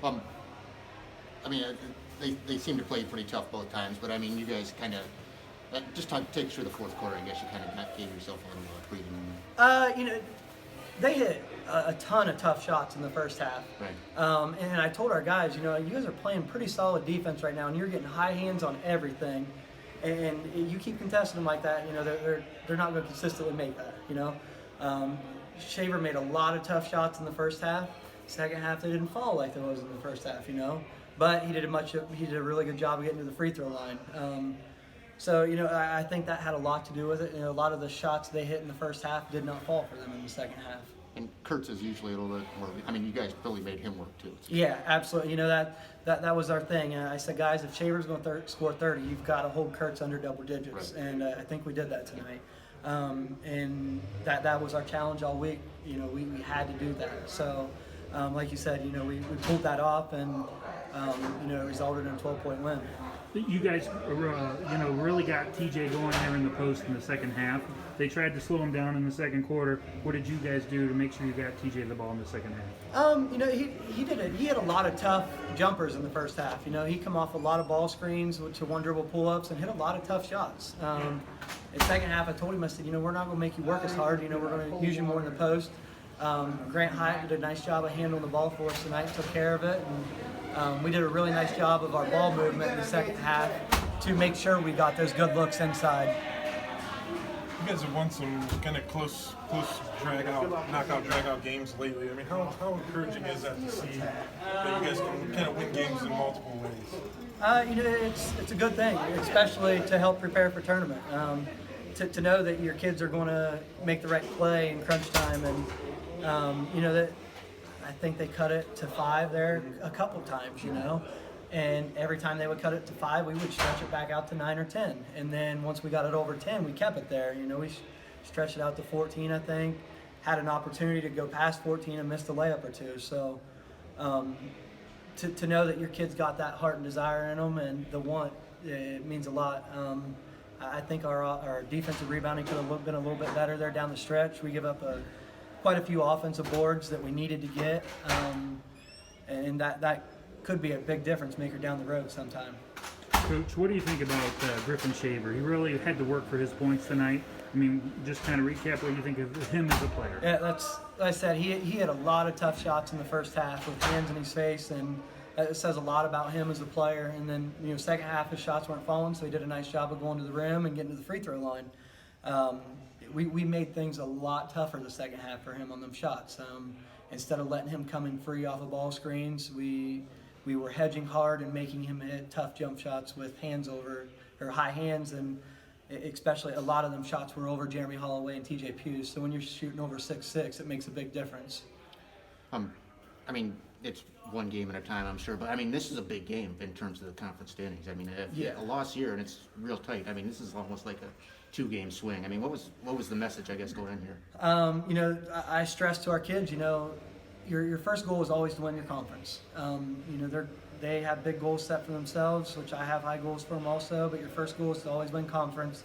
Um, I mean, they seem to play pretty tough both times, but I mean, you guys kind of just take us through the fourth quarter. I guess you kind of gave yourself a little breathing. They hit a ton of tough shots in the first half. Right. And I told our guys, you guys are playing pretty solid defense right now, and you're getting high hands on everything. And you keep contesting them like that, they're not going to consistently make that. Shaver made a lot of tough shots in the first half. Second half, they didn't fall like there was in the first half, But he did a really good job of getting to the free throw line. So, I think that had a lot to do with it. A lot of the shots they hit in the first half did not fall for them in the second half. And Kurtz is usually a little bit more. I mean, you guys really made him work too. Yeah, absolutely. That was our thing. I said, guys, if Shaver's going to score 30, you've got to hold Kurtz under double digits, right. And I think we did that tonight. And that was our challenge all week. We had to do that. So, like you said, we pulled that off, and it resulted in a 12-point win. You guys, really got TJ going there in the post in the second half. They tried to slow him down in the second quarter. What did you guys do to make sure you got TJ the ball in the second half? He had a lot of tough jumpers in the first half. He come off a lot of ball screens to one dribble pull-ups and hit a lot of tough shots. In the second half, I told him, I said, we're not going to make you work as hard. We're going to use you more in the post. Grant Hyatt did a nice job of handling the ball for us tonight, took care of it. And we did a really nice job of our ball movement in the second half to make sure we got those good looks inside. You guys have won some kind of close drag-out games lately. I mean, how encouraging is that to see that you guys can kind of win games in multiple ways? It's a good thing, especially to help prepare for tournament. To know that your kids are going to make the right play in crunch time, and that I think they cut it to 5 there a couple times, and every time they would cut it to 5, we would stretch it back out to 9 or 10, and then once we got it over 10, we kept it there. We stretched it out to 14, I think, had an opportunity to go past 14 and missed a layup or two. So to know that your kids got that heart and desire in them and the want, it means a lot. I think our defensive rebounding could have been a little bit better there down the stretch. We give up quite a few offensive boards that we needed to get, and that could be a big difference maker down the road sometime. Coach, what do you think about Griffin Shaver? He really had to work for his points tonight. I mean, just kind of recap what you think of him as a player. Yeah, that's like I said. He had a lot of tough shots in the first half with hands in his face, and it says a lot about him as a player. And then second half his shots weren't falling, so he did a nice job of going to the rim and getting to the free throw line. We made things a lot tougher the second half for him on them shots. Instead of letting him come in free off of ball screens, we were hedging hard and making him hit tough jump shots with hands over, or high hands, and especially a lot of them shots were over Jeremy Holloway and TJ Pugh. So when you're shooting over 6'6", it makes a big difference. I mean, it's one game at a time, I'm sure, but I mean, this is a big game in terms of the conference standings. I mean, a loss here and it's real tight. I mean, this is almost like a 2-game swing. I mean, what was the message, I guess, going in here? I stress to our kids, your first goal is always to win your conference. They have big goals set for themselves, which I have high goals for them also, but your first goal is to always win conference.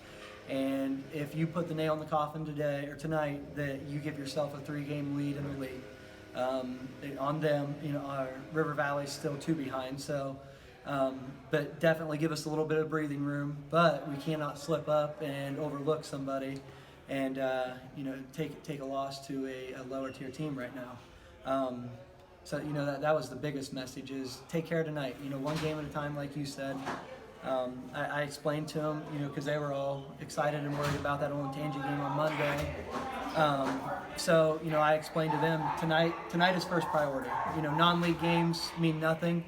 And if you put the nail in the coffin today or tonight, that you give yourself a 3-game lead in the league. On them, our River Valley's still 2 behind, so but definitely give us a little bit of breathing room, but we cannot slip up and overlook somebody and take a loss to a lower tier team right now. So that was the biggest message, is take care tonight. One game at a time, like you said. I explained to them, because they were all excited and worried about that Olentangy game on Monday. So I explained to them tonight is first priority. Non-league games mean nothing.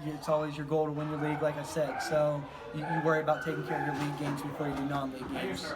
It's always your goal to win your league, like I said. So you worry about taking care of your league games before you do non-league games.